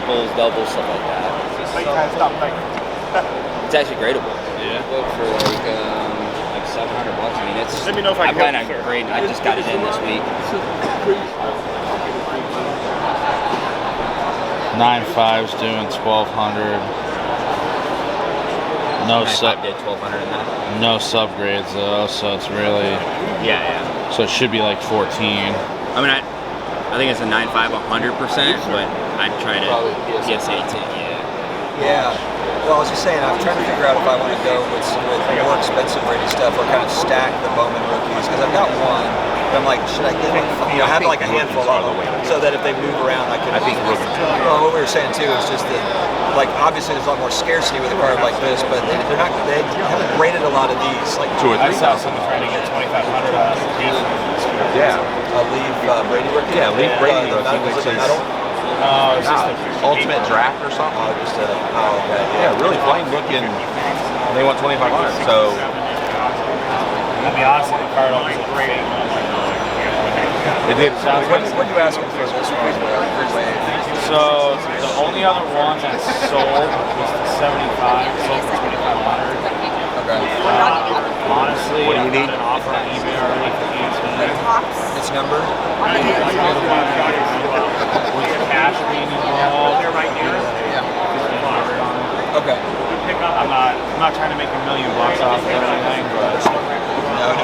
triples, doubles, stuff like that. It's actually gradable. Yeah. Book for like $700. I mean, it's. Let me know if I can plan on help you, sir. grading. I just got it in this week. 9.5's doing 1,200. No sub. Did 1,200 in that. No subgrades though, so it's really. Yeah. So it should be like 14. I mean, I think it's a 9.5 100%, but I'd try to PSA 10. Yeah. Well, I was just saying, I'm trying to figure out if I want to go with more expensive Brady stuff or kind of stack the Bowman rookies, because I've got one, but I'm like, should I get I have like a handful of them, so that if they move around, I can. I think well, what we were saying too is just that, like, obviously there's a lot more scarcity with a card like this, but they haven't graded a lot of these, like 2 or 3. I saw someone trying to get 2,500 out of it. Yeah. leave Brady rookie. Yeah, leave Brady the rookie, medals which in the is- medal. Oh, it's just a Ultimate draft or something. Okay. Yeah, really plain looking. They want 2,500. So I'll be honest with you, the card almost looks great. they did. What are you asking for this one? So the only other one that sold was the 75, sold for 2,500. Okay. Honestly, What do you I need? got an offer on eBay already for 18. It's numbered. With cash being involved, Okay. I'm not trying to make $1 million off of everything, but No.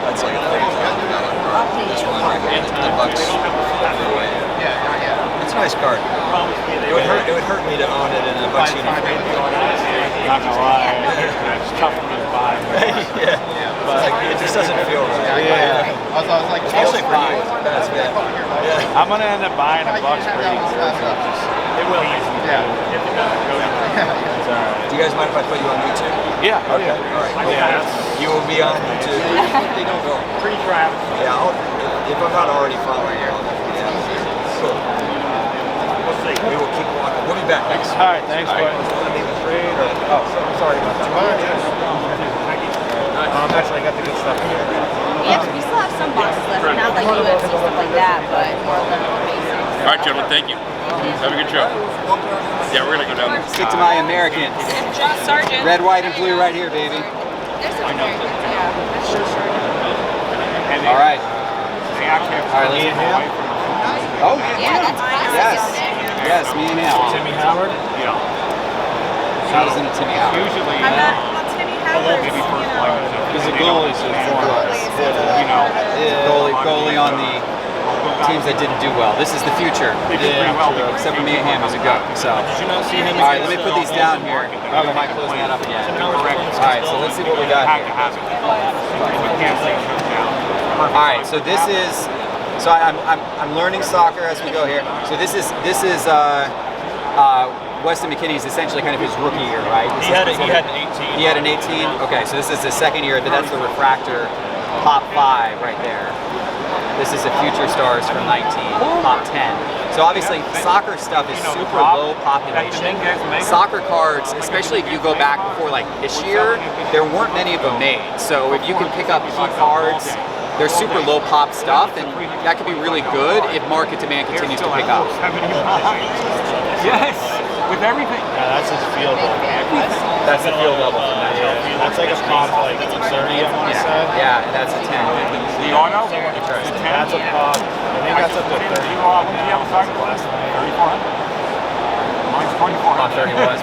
That's like this one right here. The Bucks. It's a nice card. It would hurt me to own it in a Bucks uniform. not gonna lie, it's tough for me to buy. Yeah. But it just doesn't feel right. Yeah. Especially for you. That's bad. Yeah. I'm gonna end up buying a Bucks Brady jersey. It will. Yeah. Do you guys mind if I put you on YouTube? Yeah. Okay. All right. Cool. Yeah. You will be on YouTube. Cool. Yeah. If I'm not already following you, yeah. Cool. We will keep walking. We'll be back. Thanks. All right. Thanks, boy. Oh, sorry about that. Actually, I got the good stuff here. Yeah, we still have some boxes left, not like UFC stuff like that, but more of the basics. All right, gentlemen. Thank you. Have a good show. Yeah, we're gonna go down there. Stick to my Americans. Sergeant. Red, white, and blue right here, baby. There's some Americans, yeah. That's true, Sergeant. All right. All right, let's Ham? Oh, Yeah, that's classic, yes. isn't it? Yes, me and him. Timmy Howard? I was in a Timmy Howard. Usually, I'm not Timmy Howard. he's a goalie, so Goalie on the teams that didn't do well. This is the future. Except for Mayhem is a go. So, all Did you not see him? right, let me put these down here. I might close that up again. All right, so let's see what we got here. All right, so this is. So I'm learning soccer as we go here. So this is Weston McKinney's essentially kind of his rookie year, right? He had an 18. He had an 18. Okay, so this is his second year, but that's the refractor top 5 right there. This is a Future Stars from 19, top 10. So obviously, soccer stuff is super low population. Soccer cards, especially if you go back before like this year, there weren't many of them made. So if you can pick up key cards, they're super low pop stuff, and that could be really good if market demand continues to pick up. Yes, with everything. Yeah, that's his field goal. That's the field level from that. That's like a pop, like 30, I want to say. Yeah, and that's a 10. The Arno? That's a pop. I think that's up to 30. Did you have a soccer class? 3,400? Mine's 2,400. Oh, 30 was.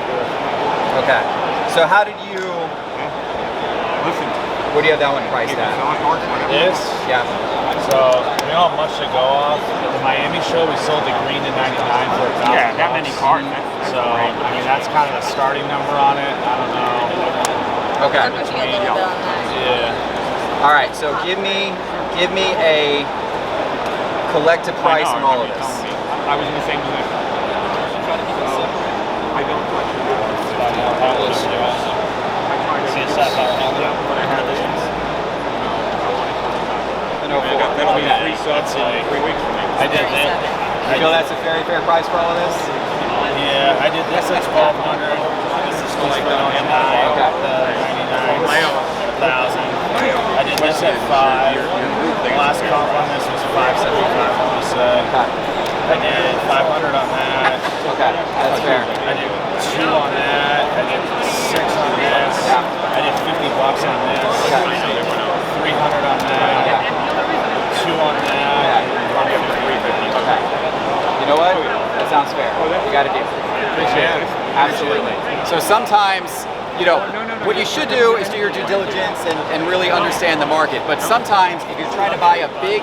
Okay. So how did you? Listen. What do you have that one priced at? This? Yeah. So, we don't have much to go off. At the Miami show, we sold the green to 99 for $1,000. Yeah, that many cards. So, I mean, that's kind of the starting number on it. I don't know. Okay. Looking a little bit on that. Yeah. All right. So give me a collective price on all of this. I was in the same position. I don't touch it. That was CSF. That'll be 3 subs in 3 weeks for me. I did that. You feel that's a very fair price for all of this? Yeah, I did this at 1,200. This is like the 99, the 99, 1,000. I did this at 5. The last comp on this was 575, I want to say. I did 500 on that. Okay, that's fair. I did 2 on that. I did 6 on this. I did $50 on this. 300 on that. 2 on that. Okay. You know what? That sounds fair. You got a deal. Appreciate it. Absolutely. So sometimes, you know, what you should do is do your due diligence and really understand the market. But sometimes, if you're trying to buy a big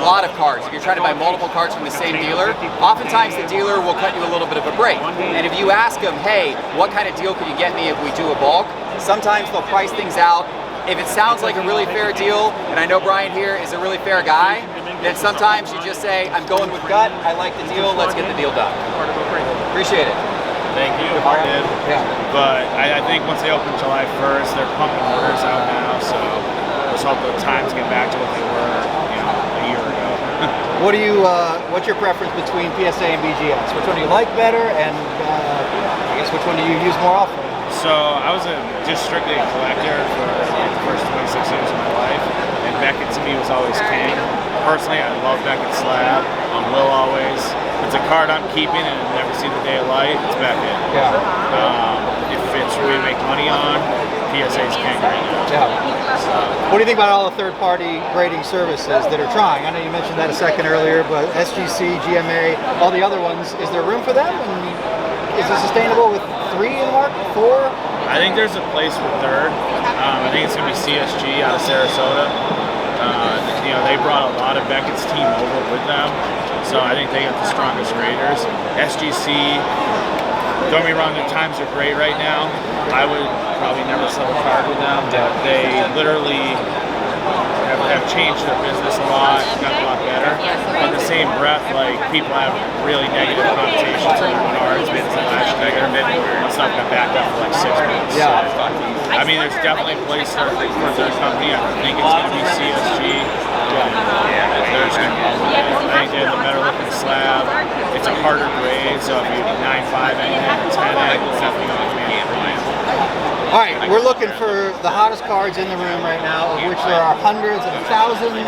lot of cards, if you're trying to buy multiple cards from the same dealer, oftentimes the dealer will cut you a little bit of a break. And if you ask them, hey, what kind of deal could you get me if we do a bulk? Sometimes they'll price things out. If it sounds like a really fair deal, and I know Brian here is a really fair guy, then sometimes you just say, I'm going with gut, I like the deal, let's get the deal done. Appreciate it. Thank you. Yeah. But I think once they open July 1st, they're pumping orders out now, so let's hope the times get back to what they were, you know, a year ago. What do you? What's your preference between PSA and BGS? Which one do you like better, and I guess which one do you use more often? So I was just strictly a collector for like the first 26 years of my life, and Beckett to me was always king. Personally, I love Beckett Slab. Will always. If it's a card I'm keeping and it'll never see the day of light, it's Beckett. Yeah. If it's really make money on, PSA's king right now. Yeah. What do you think about all the third-party grading services that are trying? I know you mentioned that a second earlier, but SGC, GMA, all the other ones, is there room for them? And is it sustainable with 3 in the market, 4? I think there's a place for third. I think it's going to be CSG out of Sarasota. You know, they brought a lot of Beckett's team over with them, so I think they got the strongest graders. SGC, don't get me wrong, their times are great right now. I would probably never sell a card with them, but they literally have changed their business a lot, gotten a lot better. But in the same breath, like, people have really negative connotations on their cards because the last year stuff got backed up for like 6 months. Yeah. So, I mean, there's definitely a place for their company. I think it's going to be CSG. They're just going to I think they have the better looking slab. It's a harder grade, so if you 9.5 anything or 10, it's definitely going to be a plan. All right, we're looking for the hottest cards in the room right now, of which there are hundreds and thousands.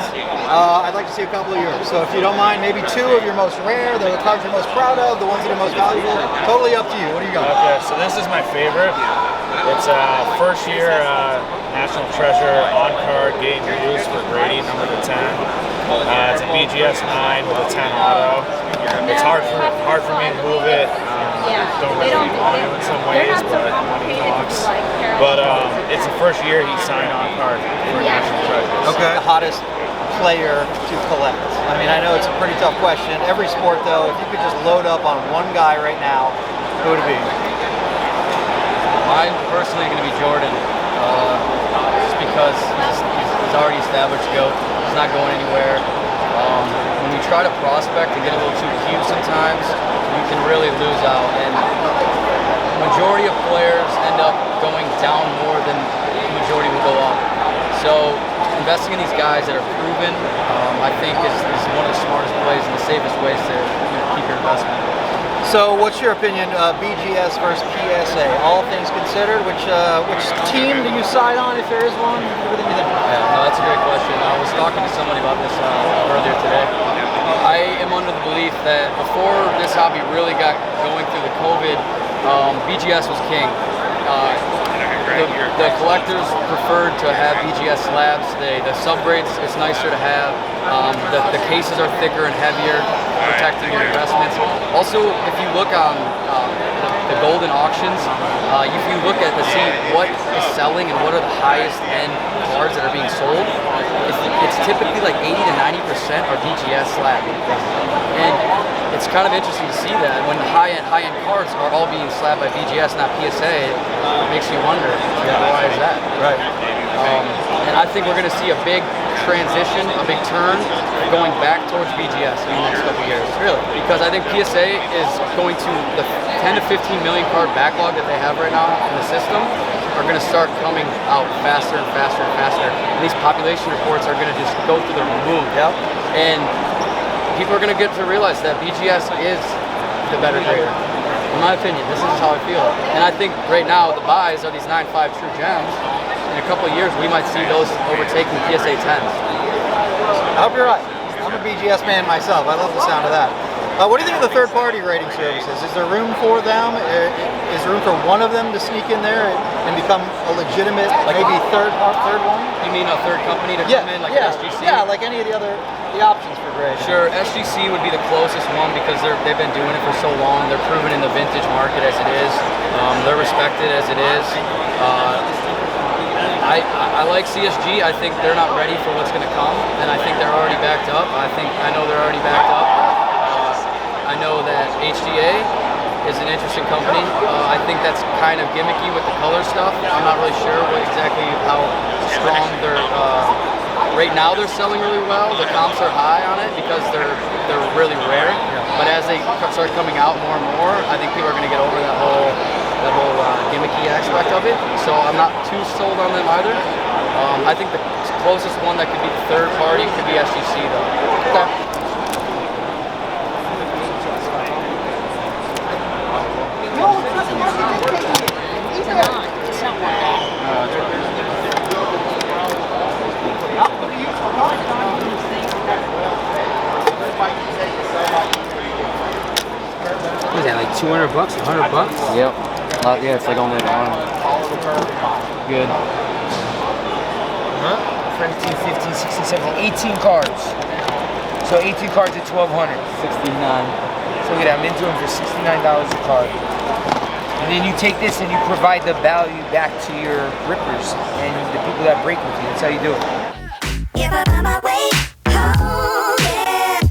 I'd like to see a couple of yours. So if you don't mind, maybe 2 of your most rare, the cards you're most proud of, the ones that are most valuable. Totally up to you. What do you got? Okay, so this is my favorite. It's first year National Treasure on-card game used for Grady, number 10. It's a BGS 9 with a 10 auto. It's hard for me to move it. Don't really want to in some ways, but money talks. But it's the first year he signed on card for National Treasure. Okay. The hottest player to collect. I mean, I know it's a pretty tough question. Every sport, though, if you could just load up on one guy right now, who would it be? Mine personally going to be Jordan, just because he's already established GOAT. He's not going anywhere. When you try to prospect and get a little too cute sometimes, you can really lose out. And majority of players end up going down more than the majority will go up. So investing in these guys that are proven, I think is one of the smartest plays and the safest ways to keep your investment. So, what's your opinion, BGS versus PSA? All things considered, which team do you side on if there is one? What do you think? Yeah, no, that's a great question. I was talking to somebody about this earlier today. I am under the belief that before this hobby really got going through the COVID, BGS was king. The collectors preferred to have BGS slabs. The subgrades, it's nicer to have. The cases are thicker and heavier, protecting your investments. Also, if you look on the golden auctions, if you look at see what is selling and what are the highest end cards that are being sold, it's typically like 80 to 90% are BGS slab. And it's kind of interesting to see that when the high-end cards are all being slabbed by BGS, not PSA, it makes you wonder, why is that? Right. And I think we're going to see a big transition, a big turn, going back towards BGS in the next couple of years. Really? Because I think PSA is going to, the 10 to 15 million card backlog that they have right now in the system are going to start coming out faster and faster and faster. And these population reports are going to just go through the moon. Yep. And people are going to get to realize that BGS is the better grader. In my opinion, this is how I feel. And I think right now the buys are these 9.5 true gems. In a couple of years, we might see those overtaking PSA 10s. I hope you're right. I'm a BGS man myself. I love the sound of that. What do you think of the third-party rating services? Is there room for them? Is there room for one of them to sneak in there and become a legitimate, maybe third one? You mean a third company to come in, like SGC? Yeah, like any of the options for grading. Sure, SGC would be the closest one because they've been doing it for so long. They're proven in the vintage market as it is. They're respected as it is. I like CSG. I think they're not ready for what's going to come, and I think they're already backed up. I know they're already backed up. I know that HDA is an interesting company. I think that's kind of gimmicky with the color stuff. I'm not really sure how strong they're. Right now they're selling really well. The comps are high on it because they're really rare. But as they start coming out more and more, I think people are going to get over that whole gimmicky aspect of it. So I'm not too sold on them either. I think the closest one that could be the third party could be SGC though. Okay. What is that, like $200, $100? Yep. Yeah, it's like only one. Good. 13, 15, 16, 17, 18 cards. So 18 cards at $1,200. 69. So look at that, I'm into them for $69 a card. And then you take this and you provide the value back to your rippers and the people that break with you. That's how you do it. If I find my way home, yeah.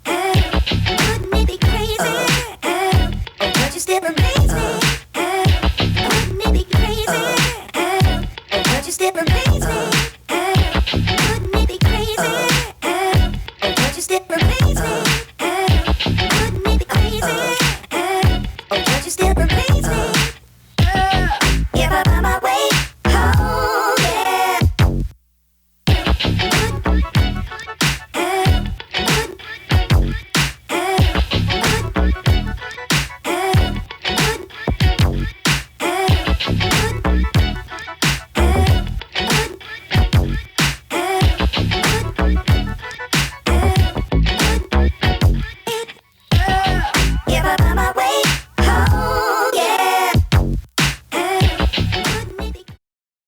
Wouldn't it be crazy? And don't you still amaze me? Wouldn't it be crazy? And don't you still amaze me?